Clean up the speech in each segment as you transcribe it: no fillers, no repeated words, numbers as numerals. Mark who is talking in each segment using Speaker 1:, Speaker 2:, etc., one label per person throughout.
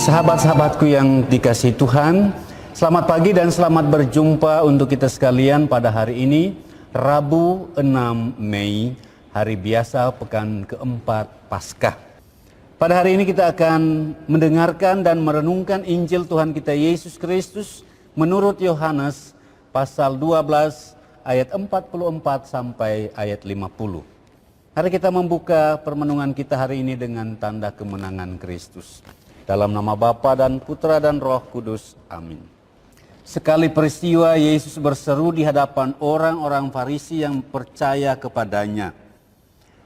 Speaker 1: Sahabat-sahabatku yang dikasihi Tuhan, selamat pagi dan selamat berjumpa untuk kita sekalian pada hari ini, Rabu 6 Mei, hari biasa pekan keempat Paskah. Pada hari ini kita akan mendengarkan dan merenungkan Injil Tuhan kita Yesus Kristus menurut Yohanes pasal 12 ayat 44 sampai ayat 50. Mari kita membuka permenungan kita hari ini dengan tanda kemenangan Kristus. Dalam nama Bapa dan Putra dan Roh Kudus. Amin. Sekali peristiwa Yesus berseru di hadapan orang-orang Farisi yang percaya kepadanya.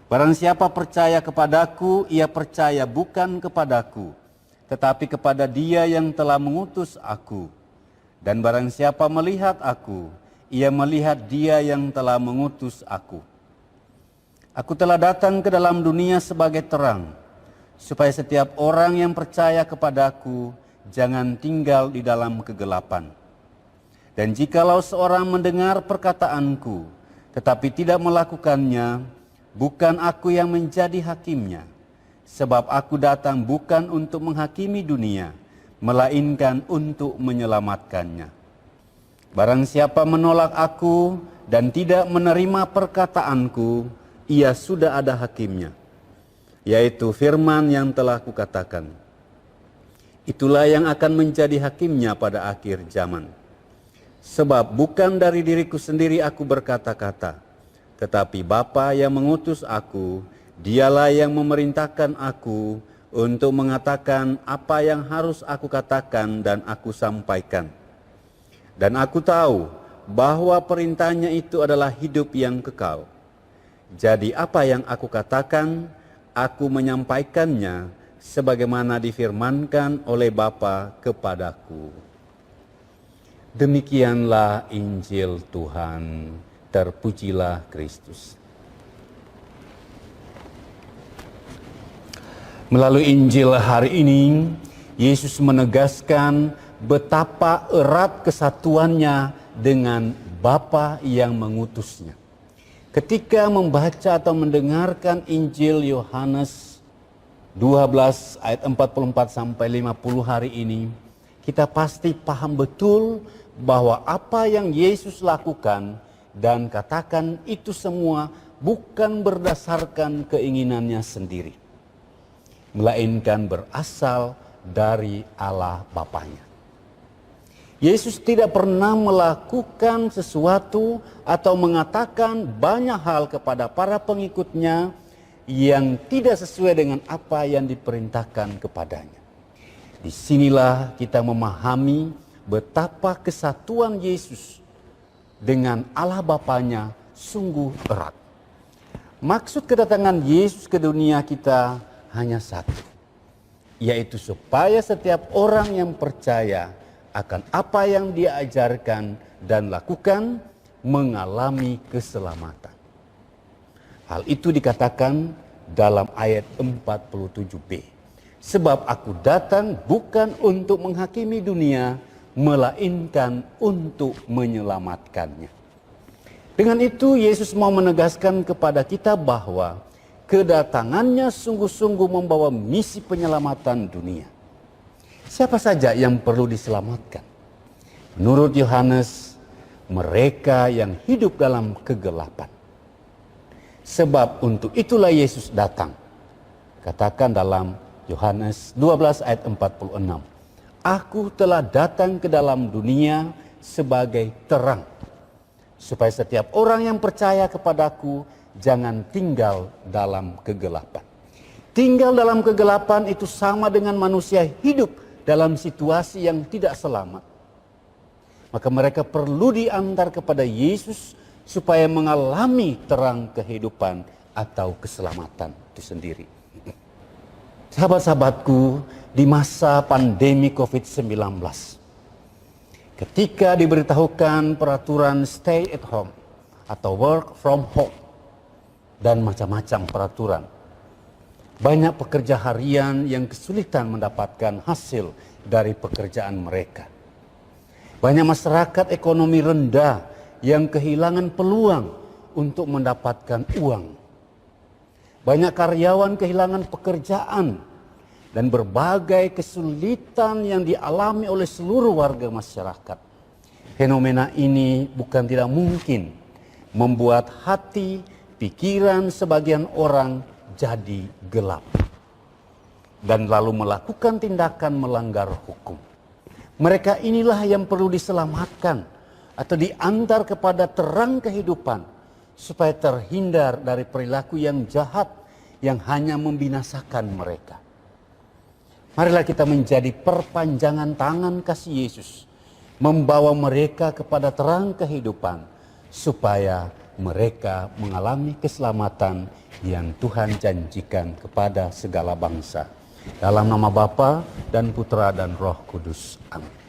Speaker 1: Barang siapa percaya kepadaku, ia percaya bukan kepadaku, tetapi kepada Dia yang telah mengutus aku. Dan barang siapa melihat aku, ia melihat Dia yang telah mengutus aku. Aku telah datang ke dalam dunia sebagai terang, supaya setiap orang yang percaya kepadaku jangan tinggal di dalam kegelapan. Dan jikalau seorang mendengar perkataanku, tetapi tidak melakukannya, bukan aku yang menjadi hakimnya. Sebab aku datang bukan untuk menghakimi dunia, melainkan untuk menyelamatkannya. Barang siapa menolak aku dan tidak menerima perkataanku, ia sudah ada hakimnya, yaitu firman yang telah kukatakan. Itulah yang akan menjadi hakimnya pada akhir zaman. Sebab bukan dari diriku sendiri aku berkata-kata, tetapi Bapa yang mengutus aku, Dialah yang memerintahkan aku untuk mengatakan apa yang harus aku katakan dan aku sampaikan. Dan aku tahu bahwa perintahnya itu adalah hidup yang kekal. Jadi apa yang aku katakan, aku menyampaikannya sebagaimana difirmankan oleh Bapa kepadaku. Demikianlah Injil Tuhan, terpujilah Kristus. Melalui Injil hari ini, Yesus menegaskan betapa erat kesatuannya dengan Bapa yang mengutusnya. Ketika membaca atau mendengarkan Injil Yohanes 12 ayat 44 sampai 50 hari ini, kita pasti paham betul bahwa apa yang Yesus lakukan dan katakan itu semua bukan berdasarkan keinginannya sendiri, melainkan berasal dari Allah Bapanya. Yesus tidak pernah melakukan sesuatu atau mengatakan banyak hal kepada para pengikutnya yang tidak sesuai dengan apa yang diperintahkan kepadanya. Disinilah kita memahami betapa kesatuan Yesus dengan Allah Bapanya sungguh erat. Maksud kedatangan Yesus ke dunia kita hanya satu, yaitu supaya setiap orang yang percaya akan apa yang Dia ajarkan dan lakukan mengalami keselamatan. Hal itu dikatakan dalam ayat 47b. Sebab aku datang bukan untuk menghakimi dunia, melainkan untuk menyelamatkannya. Dengan itu Yesus mau menegaskan kepada kita bahwa kedatangannya sungguh-sungguh membawa misi penyelamatan dunia. Siapa saja yang perlu diselamatkan? Menurut Yohanes, mereka yang hidup dalam kegelapan. Sebab untuk itulah Yesus datang. Katakan dalam Yohanes 12 ayat 46. Aku telah datang ke dalam dunia sebagai terang, supaya setiap orang yang percaya kepadaku jangan tinggal dalam kegelapan. Tinggal dalam kegelapan itu sama dengan manusia hidup dalam situasi yang tidak selamat. Maka mereka perlu diantar kepada Yesus supaya mengalami terang kehidupan atau keselamatan itu sendiri. Sahabat-sahabatku, di masa pandemi COVID-19, ketika diberitahukan peraturan stay at home atau work from home dan macam-macam peraturan, banyak pekerja harian yang kesulitan mendapatkan hasil dari pekerjaan mereka. Banyak masyarakat ekonomi rendah yang kehilangan peluang untuk mendapatkan uang. Banyak karyawan kehilangan pekerjaan dan berbagai kesulitan yang dialami oleh seluruh warga masyarakat. Fenomena ini bukan tidak mungkin membuat hati, pikiran sebagian orang jadi gelap dan lalu melakukan tindakan melanggar hukum. Mereka inilah yang perlu diselamatkan atau diantar kepada terang kehidupan supaya terhindar dari perilaku yang jahat yang hanya membinasakan mereka. Marilah kita menjadi perpanjangan tangan kasih Yesus, membawa mereka kepada terang kehidupan supaya mereka mengalami keselamatan yang Tuhan janjikan kepada segala bangsa. Dalam nama Bapa dan Putra dan Roh Kudus. Amin.